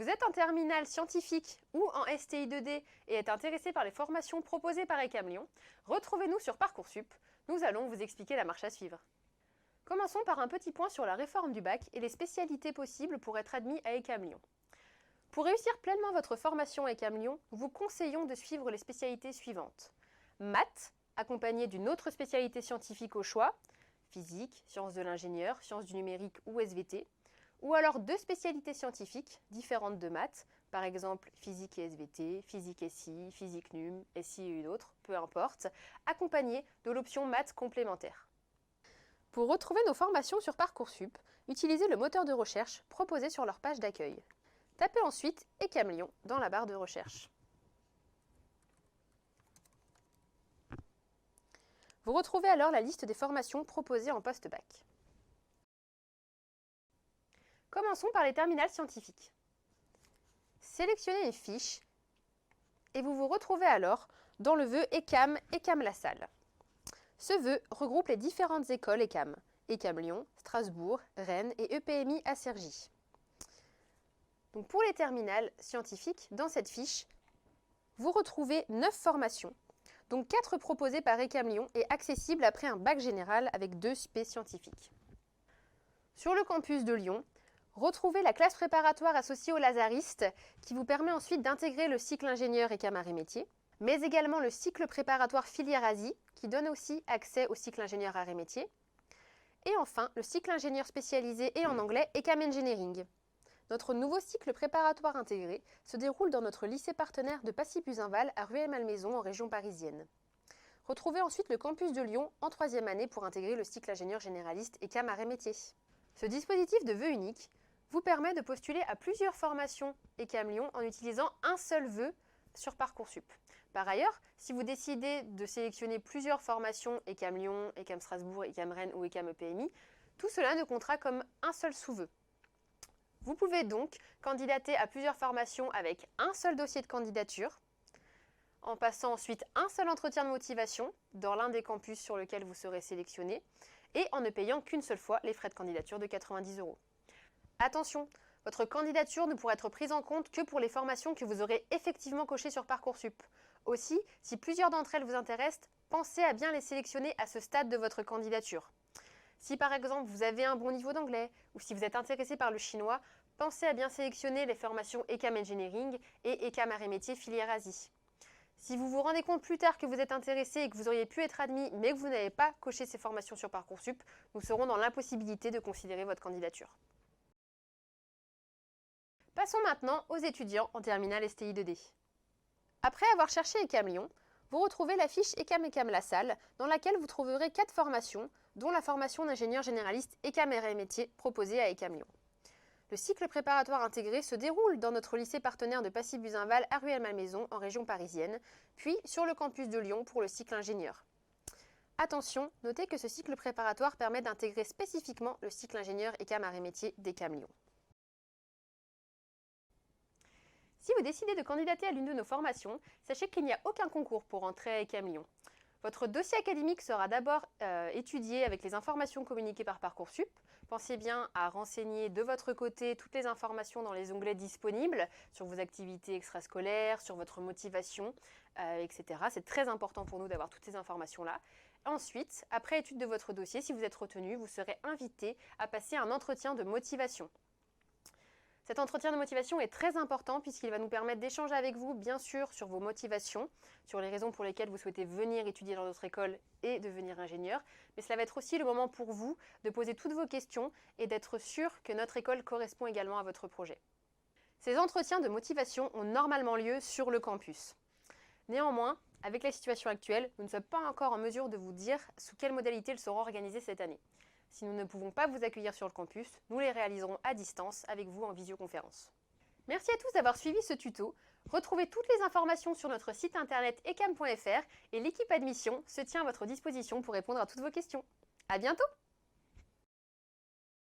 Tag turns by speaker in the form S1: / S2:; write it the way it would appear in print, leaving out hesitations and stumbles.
S1: Vous êtes en terminale scientifique ou en STI 2D et êtes intéressé par les formations proposées par ECAM Lyon, retrouvez-nous sur Parcoursup. Nous allons vous expliquer la marche à suivre. Commençons par un petit point sur la réforme du bac et les spécialités possibles pour être admis à ECAM Lyon. Pour réussir pleinement votre formation à ECAM Lyon, nous vous conseillons de suivre les spécialités suivantes. Maths, accompagné d'une autre spécialité scientifique au choix, physique, sciences de l'ingénieur, sciences du numérique ou SVT, ou alors 2 spécialités scientifiques différentes de maths, par exemple physique et SVT, physique SI, physique NUM, SI et une autre, peu importe, accompagnées de l'option maths complémentaire. Pour retrouver nos formations sur Parcoursup, utilisez le moteur de recherche proposé sur leur page d'accueil. Tapez ensuite ECAM Lyon dans la barre de recherche. Vous retrouvez alors la liste des formations proposées en post-bac. Commençons par les terminales scientifiques. Sélectionnez une fiche et vous vous retrouvez alors dans le vœu ECAM La Salle. Ce vœu regroupe les différentes écoles ECAM, ECAM Lyon, Strasbourg, Rennes et EPMI à Cergy. Donc pour les terminales scientifiques, dans cette fiche, vous retrouvez 9 formations, dont 4 proposées par ECAM Lyon et accessibles après un bac général avec 2 spé scientifiques. Sur le campus de Lyon, retrouvez la classe préparatoire associée au Lazariste qui vous permet ensuite d'intégrer le cycle ingénieur ECAM Arts et Métiers, mais également le cycle préparatoire filière Asie qui donne aussi accès au cycle ingénieur Arts et Métiers, et enfin le cycle ingénieur spécialisé et en anglais ECAM Engineering. Notre nouveau cycle préparatoire intégré se déroule dans notre lycée partenaire de Passy-Buzinval à Rueil-Malmaison en région parisienne. Retrouvez ensuite le campus de Lyon en 3e année pour intégrer le cycle ingénieur généraliste ECAM Arts et Métiers. Ce dispositif de vœu unique vous permet de postuler à plusieurs formations ECAM Lyon en utilisant un seul vœu sur Parcoursup. Par ailleurs, si vous décidez de sélectionner plusieurs formations ECAM Lyon, ECAM Strasbourg, ECAM Rennes ou ECAM EPMI, tout cela ne comptera comme un seul sous-vœu. Vous pouvez donc candidater à plusieurs formations avec un seul dossier de candidature, en passant ensuite un seul entretien de motivation dans l'un des campus sur lequel vous serez sélectionné et en ne payant qu'une seule fois les frais de candidature de 90 €. Attention, votre candidature ne pourra être prise en compte que pour les formations que vous aurez effectivement cochées sur Parcoursup. Aussi, si plusieurs d'entre elles vous intéressent, pensez à bien les sélectionner à ce stade de votre candidature. Si par exemple vous avez un bon niveau d'anglais ou si vous êtes intéressé par le chinois, pensez à bien sélectionner les formations ECAM Engineering et ECAM Arts et Métiers filière Asie. Si vous vous rendez compte plus tard que vous êtes intéressé et que vous auriez pu être admis mais que vous n'avez pas coché ces formations sur Parcoursup, nous serons dans l'impossibilité de considérer votre candidature. Passons maintenant aux étudiants en terminale STI 2D. Après avoir cherché ECAM Lyon, vous retrouvez la fiche ECAM La Salle dans laquelle vous trouverez 4 formations, dont la formation d'ingénieur généraliste ECAM Arts et Métiers proposée à ECAM Lyon. Le cycle préparatoire intégré se déroule dans notre lycée partenaire de Passy-Buzinval à Rueil-Malmaison en région parisienne, puis sur le campus de Lyon pour le cycle ingénieur. Attention, notez que ce cycle préparatoire permet d'intégrer spécifiquement le cycle ingénieur ECAM Arts et Métiers d'ECAM Lyon. Si vous décidez de candidater à l'une de nos formations, sachez qu'il n'y a aucun concours pour entrer à ECAM Lyon. Votre dossier académique sera d'abord étudié avec les informations communiquées par Parcoursup. Pensez bien à renseigner de votre côté toutes les informations dans les onglets disponibles sur vos activités extrascolaires, sur votre motivation, etc. C'est très important pour nous d'avoir toutes ces informations-là. Ensuite, après étude de votre dossier, si vous êtes retenu, vous serez invité à passer un entretien de motivation. Cet entretien de motivation est très important puisqu'il va nous permettre d'échanger avec vous, bien sûr, sur vos motivations, sur les raisons pour lesquelles vous souhaitez venir étudier dans notre école et devenir ingénieur. Mais cela va être aussi le moment pour vous de poser toutes vos questions et d'être sûr que notre école correspond également à votre projet. Ces entretiens de motivation ont normalement lieu sur le campus. Néanmoins, avec la situation actuelle, nous ne sommes pas encore en mesure de vous dire sous quelle modalité ils seront organisés cette année. Si nous ne pouvons pas vous accueillir sur le campus, nous les réaliserons à distance avec vous en visioconférence. Merci à tous d'avoir suivi ce tuto. Retrouvez toutes les informations sur notre site internet ecam.fr et l'équipe admission se tient à votre disposition pour répondre à toutes vos questions. À bientôt!